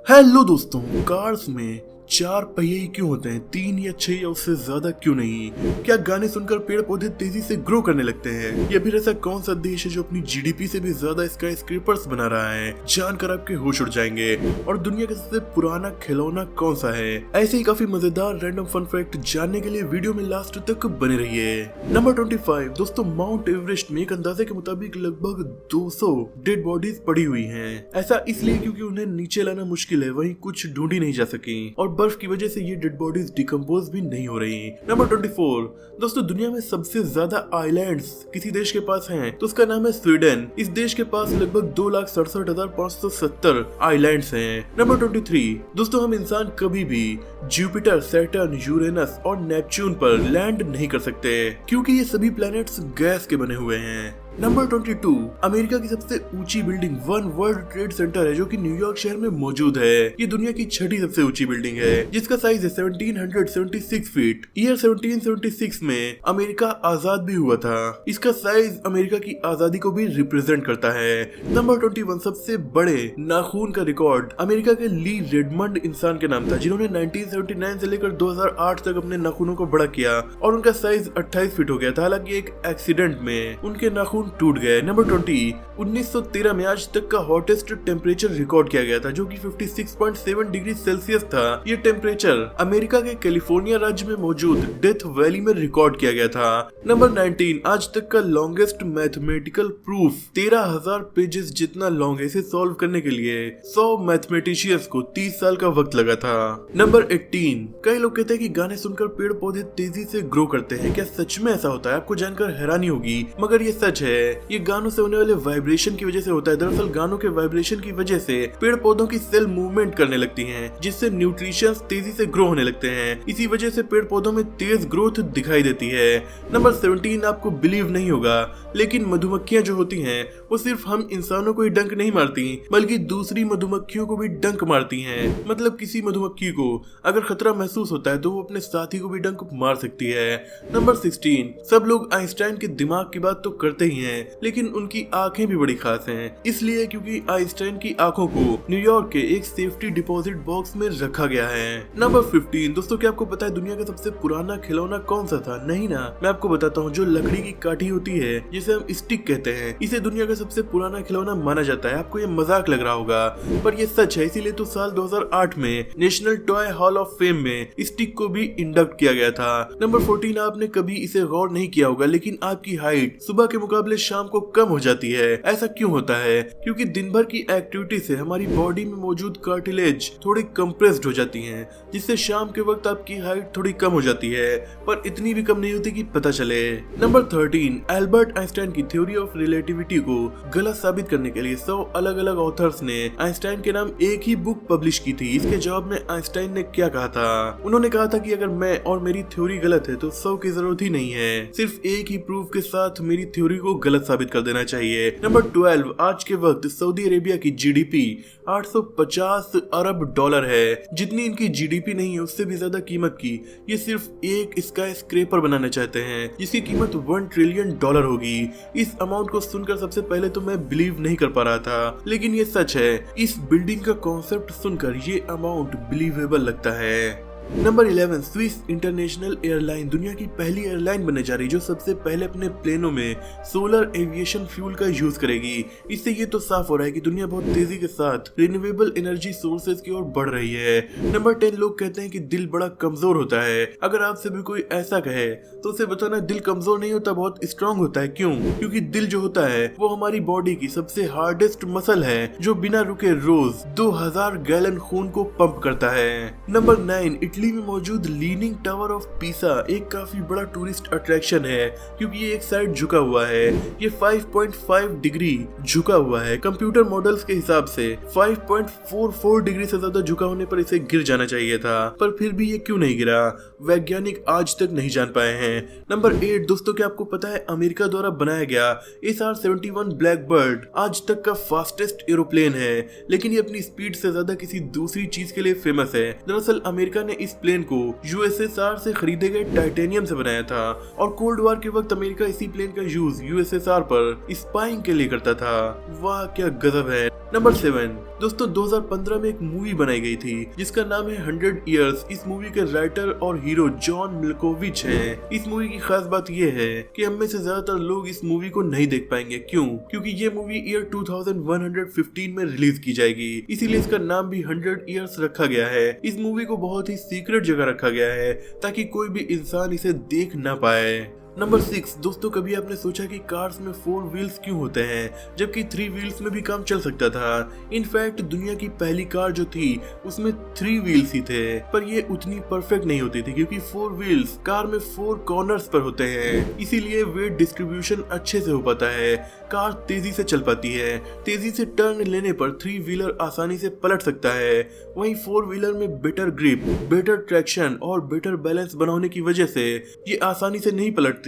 Hello दोस्तों, cars में चार पहिए ही क्यों होते हैं, तीन या छह या उससे ज्यादा क्यों नहीं? क्या गाने सुनकर पेड़ पौधे तेजी से ग्रो करने लगते हैं, या फिर ऐसा कौन सा देश है जो अपनी जीडीपी से भी ज्यादा स्काई स्क्रेपर्स बना रहा है? जानकर आपके होश उड़ जाएंगे। और दुनिया का सबसे पुराना खिलौना कौन सा है? ऐसे ही काफी मजेदार रैंडम फन फैक्ट जानने के लिए वीडियो में लास्ट तक बने रहिए। नंबर 25 दोस्तों, माउंट एवरेस्ट में एक अंदाजे के मुताबिक लगभग 200 डेड बॉडीज पड़ी हुई हैं। ऐसा इसलिए क्योंकि उन्हें नीचे लाना मुश्किल है, वहीं कुछ ढूंढी नहीं जा सकी और बर्फ की वजह से ये डेड बॉडीज डिकम्पोज भी नहीं हो रही। नंबर 24 दोस्तों, दुनिया में सबसे ज्यादा आइलैंड्स किसी देश के पास हैं तो उसका नाम है स्वीडन। इस देश के पास लगभग 2,67,570 आइलैंड्स हैं। नंबर 23 दोस्तों, हम इंसान कभी भी जुपिटर, सैटर्न, यूरेनस और नेपच्यून पर लैंड नहीं कर सकते क्योंकि ये सभी प्लैनेट्स गैस के बने हुए हैं। नंबर 22 अमेरिका की सबसे ऊंची building one world trade centre है जो कि न्यूयॉर्क शहर में मौजूद है। ये दुनिया की छठी सबसे ऊंची बिल्डिंग है जिसका साइज है 1776 फीट। ईयर 1776 में अमेरिका आजाद भी हुआ था। इसका साइज अमेरिका की आजादी को भी रिप्रेजेंट करता है। नंबर 21 सबसे बड़े नाखून का रिकॉर्ड अमेरिका के ली रेडमंड इंसान के नाम था, जिन्होंने 1979 से लेकर 2008 तक अपने नाखूनों को बड़ा किया और उनका साइज 28 फीट हो गया था। हालांकि एक एक्सीडेंट में उनके नाखून टूट गए। नंबर 20 1913 में आज तक का हॉटेस्ट टेम्परेचर रिकॉर्ड किया गया था जो कि 56.7 डिग्री सेल्सियस था। ये टेम्परेचर अमेरिका के कैलिफोर्निया राज्य में मौजूद डेथ वैली में रिकॉर्ड किया गया था। नंबर 19 आज तक का लॉन्गेस्ट मैथमेटिकल प्रूफ 13,000 पेजेस जितना लॉन्ग है। इसे सॉल्व करने के लिए 100 मैथमेटिशियंस को 30 साल का वक्त लगा था। नंबर 18 कई लोग कहते हैं कि गाने सुनकर पेड़ पौधे तेजी से ग्रो करते हैं। क्या सच में ऐसा होता है? आपको जानकर हैरानी होगी, मगर ये सच है। ये गानों से होने वाले वाइब्रेशन की वजह से होता है। दरअसल गानों के वाइब्रेशन की वजह से पेड़ पौधों की सेल मूवमेंट करने लगती हैं, जिससे न्यूट्रिशंस तेजी से ग्रो होने लगते हैं। इसी वजह से पेड़ पौधों में तेज ग्रोथ दिखाई देती है। नंबर 17 आपको बिलीव नहीं होगा, लेकिन मधुमक्खियां जो होती हैं वो सिर्फ हम इंसानों को ही डंक नहीं मारती बल्कि दूसरी मधुमक्खियों को भी डंक मारती हैं। मतलब किसी मधुमक्खी को अगर खतरा महसूस होता है तो वो अपने साथी को भी डंक मार सकती है। नंबर 16 सब लोग आइंस्टाइन के दिमाग की बात तो करते ही हैं, लेकिन उनकी आंखें भी बड़ी खास हैं। इसलिए क्योंकि आइंस्टाइन की आंखों को न्यूयॉर्क के एक सेफ्टी डिपॉजिट बॉक्स में रखा गया है। नंबर 15 दोस्तों, क्या आपको पता है दुनिया का सबसे पुराना खिलौना कौन सा था? नहीं ना, मैं आपको बताता हूँ। जो लकड़ी की काठी होती है जिसे हम स्टिक कहते हैं, इसे दुनिया का सबसे पुराना खिलौना माना जाता है। आपको ये मजाक लग रहा होगा पर ये सच है। इसीलिए तो साल 2008 में national toy hall of fame में स्टिक को भी इंडक्ट किया गया था। नंबर 14 आपने कभी इसे गौर नहीं किया होगा, लेकिन आपकी हाइट सुबह के मुकाबले शाम को कम हो जाती है। ऐसा क्यों होता है? क्योंकि दिन भर की एक्टिविटी से हमारी बॉडी में मौजूद कार्टिलेज थोड़ी कंप्रेस्ड हो जाती हैं, जिससे शाम के वक्त आपकी हाइट थोड़ी कम हो जाती है, पर इतनी भी कम नहीं होती कि पता चले। नंबर 13 एल्बर्ट आइंस्टाइन की थ्योरी ऑफ रिलेटिविटी को गलत साबित करने के लिए 100 अलग अलग ऑथर्स ने आइंस्टाइन के नाम एक ही बुक पब्लिश की थी। इसके जवाब में आइंस्टाइन ने क्या कहा था? उन्होंने कहा था कि अगर मैं और मेरी थ्योरी गलत है तो 100 की जरूरत ही नहीं है, सिर्फ एक ही प्रूफ के साथ मेरी थ्योरी को गलत साबित कर देना चाहिए। नंबर 12 आज के वक्त सऊदी अरेबिया की जीडीपी 850 अरब डॉलर है। जितनी इनकी जीडीपी नहीं है उससे भी ज्यादा कीमत की ये सिर्फ एक स्काई स्क्रेपर बनाना चाहते हैं जिसकी कीमत 1 ट्रिलियन डॉलर होगी। इस अमाउंट को सुनकर सबसे पहले तो मैं बिलीव नहीं कर पा रहा था, लेकिन ये सच है। इस बिल्डिंग का कॉन्सेप्ट सुनकर ये अमाउंट बिलीवेबल लगता है। नंबर 11 स्विस इंटरनेशनल एयरलाइन दुनिया की पहली एयरलाइन बनने जा रही जो सबसे पहले अपने प्लेनों में सोलर एविएशन फ्यूल का यूज करेगी। इससे ये तो साफ हो रहा है कि दुनिया बहुत तेजी के साथ रिन्यूएबल एनर्जी सोर्सेज की ओर बढ़ रही है। नंबर 10 लोग कहते हैं कि दिल बड़ा कमजोर होता है। अगर आपसे भी कोई ऐसा कहे तो उसे बताना दिल कमजोर नहीं होता, बहुत स्ट्रांग होता है। क्यों? क्योंकि दिल जो होता है वो हमारी बॉडी की सबसे हार्डेस्ट मसल है जो बिना रुके रोज 2000 गैलन खून को पंप करता है। नंबर 9 इटली में मौजूद लीनिंग टावर ऑफ पीसा एक काफी बड़ा टूरिस्ट अट्रैक्शन है क्योंकि ये एक साइड झुका हुआ है। ये 5.5 डिग्री झुका हुआ है। कंप्यूटर मॉडल्स के हिसाब से 5.44 डिग्री से ज्यादा झुका होने पर इसे गिर जाना चाहिए था, पर फिर भी ये क्यों नहीं गिरा वैज्ञानिक आज तक नहीं जान पाए हैं। नंबर 8 दोस्तों, क्या आपको पता है अमेरिका द्वारा बनाया गया SR-71 ब्लैक बर्ड आज तक का फास्टेस्ट एरोप्लेन है, लेकिन ये अपनी स्पीड से ज्यादा किसी दूसरी चीज के लिए फेमस है। दरअसल अमेरिका ने इस प्लेन को यूएसएसआर से खरीदे गए टाइटेनियम से बनाया था और कोल्ड वॉर के वक्त अमेरिका इसी प्लेन का यूज यूएसएसआर पर स्पाइंग के लिए करता था। वाह क्या गजब है। नंबर 7 दोस्तों 2015 में एक मूवी बनाई गई थी जिसका नाम है 100 Years। इस मूवी के राइटर और हीरो जॉन मिल्कोविच हैं। इस मूवी की खास बात यह है कि हम में से ज्यादातर लोग इस मूवी को नहीं देख पाएंगे। क्यों? क्योंकि ये मूवी ईयर 2115 में रिलीज की जाएगी, इसीलिए इसका नाम भी 100 Years रखा गया है। इस मूवी को बहुत ही सीक्रेट जगह रखा गया है ताकि कोई भी इंसान इसे देख ना पाए। नंबर 6 दोस्तों कभी आपने सोचा कि कार्स में 4 व्हील्स क्यों होते हैं जबकि 3 व्हील्स में भी काम चल सकता था? इनफैक्ट दुनिया की पहली कार जो थी उसमें 3 व्हील्स ही थे, पर ये उतनी परफेक्ट नहीं होती थी क्योंकि 4 व्हील्स कार में 4 कॉर्नर्स पर होते हैं, इसीलिए वेट डिस्ट्रीब्यूशन अच्छे से हो पाता है, कार तेजी से चल पाती है। तेजी से टर्न लेने पर 3 व्हीलर आसानी से पलट सकता है, वहीं 4 व्हीलर में बेटर ग्रिप, बेटर ट्रैक्शन और बेटर बैलेंस बनाने की वजह से ये आसानी से नहीं पलटती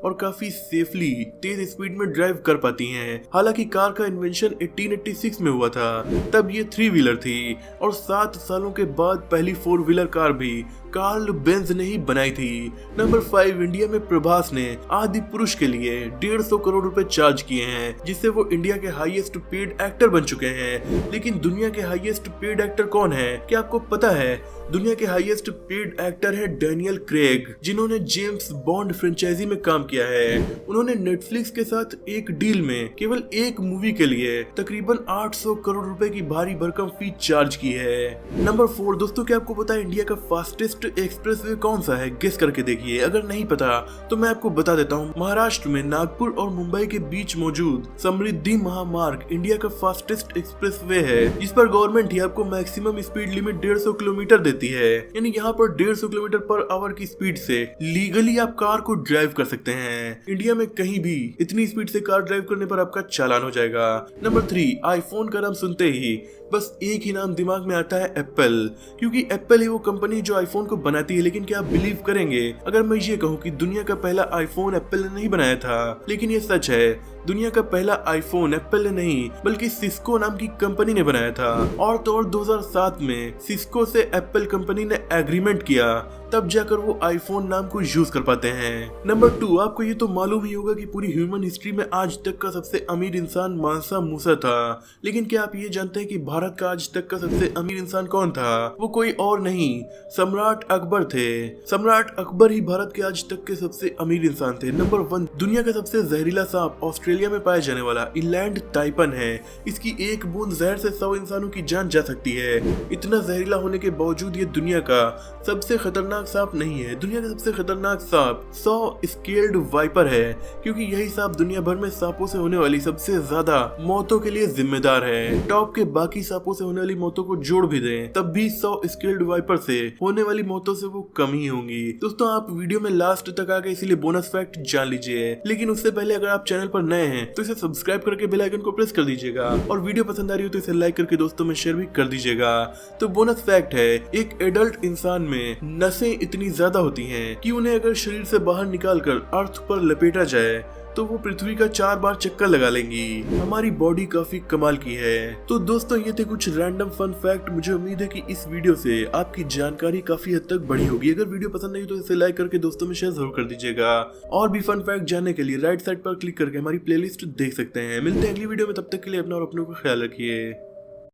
और काफी सेफली तेज स्पीड में ड्राइव कर पाती हैं। हालांकि कार का इन्वेंशन 1886 में हुआ था, तब ये 3 व्हीलर थी और 7 सालों के बाद पहली 4 व्हीलर कार भी कार्ल बेंज ने ही बनाई थी। नंबर 5 इंडिया में प्रभास ने आदि पुरुष के लिए 150 करोड़ रुपए चार्ज किए हैं, जिससे वो इंडिया के हाईएस्ट पेड एक्टर बन चुके हैं। लेकिन दुनिया के हाईएस्ट पेड एक्टर कौन है, क्या आपको पता है? दुनिया के हाईएस्ट पेड एक्टर है डैनियल क्रेग, जिन्होंने जेम्स बॉन्ड फ्रेंचाइजी में काम किया है। उन्होंने नेटफ्लिक्स के साथ एक डील में केवल एक मूवी के लिए तकरीबन 800 करोड़ रुपए की भारी भरकम फी चार्ज की है। नंबर 4 दोस्तों क्या आपको पता है इंडिया का फास्टेस्ट एक्सप्रेसवे कौन सा है? गेस करके देखिए। अगर नहीं पता तो मैं आपको बता देता हूँ। महाराष्ट्र में नागपुर और मुंबई के बीच मौजूद समृद्धि महामार्ग इंडिया का फास्टेस्ट एक्सप्रेसवे है, जिस पर गवर्नमेंट ही आपको मैक्सिमम स्पीड लिमिट 150 किलोमीटर देती है। यानी यहाँ पर 150 किलोमीटर पर आवर की स्पीड से लीगली आप कार को ड्राइव कर सकते हैं। इंडिया में कहीं भी इतनी स्पीड से कार ड्राइव करने पर आपका चालान हो जाएगा। नंबर 3 आईफोन का नाम सुनते ही बस एक ही नाम दिमाग में आता है, एप्पल, क्योंकि एप्पल ही वो कंपनी जो आईफोन को बनाती है। लेकिन क्या आप बिलीव करेंगे अगर मैं ये कहूँ कि दुनिया का पहला आईफोन एप्पल ने नहीं बनाया था? लेकिन ये सच है, दुनिया का पहला आईफोन एप्पल ने नहीं बल्कि सिस्को नाम की कंपनी ने बनाया था। और तो और 2007 में सिस्को से एप्पल कंपनी ने एग्रीमेंट किया, तब जाकर वो आईफोन नाम को यूज कर पाते हैं। नंबर 2 आपको ये तो मालूम ही होगा कि पूरी ह्यूमन हिस्ट्री में आज तक का सबसे अमीर इंसान मानसा मूसा था। लेकिन क्या आप ये जानते हैं कि भारत का आज तक का सबसे अमीर इंसान कौन था? वो कोई और नहीं, सम्राट अकबर थे। सम्राट अकबर ही भारत के आज तक के सबसे अमीर इंसान थे। नंबर 1 दुनिया का सबसे जहरीला सांप ऑस्ट्रेलिया में पाया जाने वाला इनलैंड टाइपन है। इसकी एक बूंद जहर से 100 इंसानों की जान जा सकती है। इतना जहरीला होने के बावजूद ये दुनिया का सबसे खतरनाक सांप नहीं है। दुनिया का सबसे खतरनाक सांप 100 स्केल्ड वाइपर है, क्योंकि यही सांप दुनिया भर में सांपों से होने वाली सबसे ज्यादा मौतों के लिए जिम्मेदार है। टॉप के बाकी सांपों से होने वाली मौतों को जोड़ भी दें तब भी 100 स्केल्ड वाइपर से होने वाली मौतों से वो कम ही होंगी। दोस्तों आप वीडियो में लास्ट तक आ गए, इसीलिए बोनस फैक्ट जान लीजिए। लेकिन उससे पहले अगर आप चैनल पर नए हैं तो इसे सब्सक्राइब करके बेल आइकन को प्रेस कर दीजिएगा और वीडियो पसंद आ रही हो तो इसे लाइक करके दोस्तों में शेयर भी कर दीजिएगा। तो बोनस फैक्ट है, एक एडल्ट इंसान में नसें इतनी ज्यादा होती हैं कि उन्हें अगर शरीर से बाहर निकालकर अर्थ पर लपेटा जाए तो वो पृथ्वी का 4 बार चक्कर लगा लेंगी। हमारी बॉडी काफी कमाल की है। तो दोस्तों ये थे कुछ रैंडम फन फैक्ट। मुझे उम्मीद है कि इस वीडियो से आपकी जानकारी काफी हद तक बढ़ी होगी। अगर वीडियो पसंद आई तो इसे लाइक करके दोस्तों में शेयर जरूर कर दीजिएगा। और भी फन फैक्ट जानने के लिए राइट साइड पर क्लिक करके हमारी प्लेलिस्ट देख सकते हैं। मिलते हैं अगली वीडियो में, तब तक के लिए अपना और अपनों का ख्याल रखिए।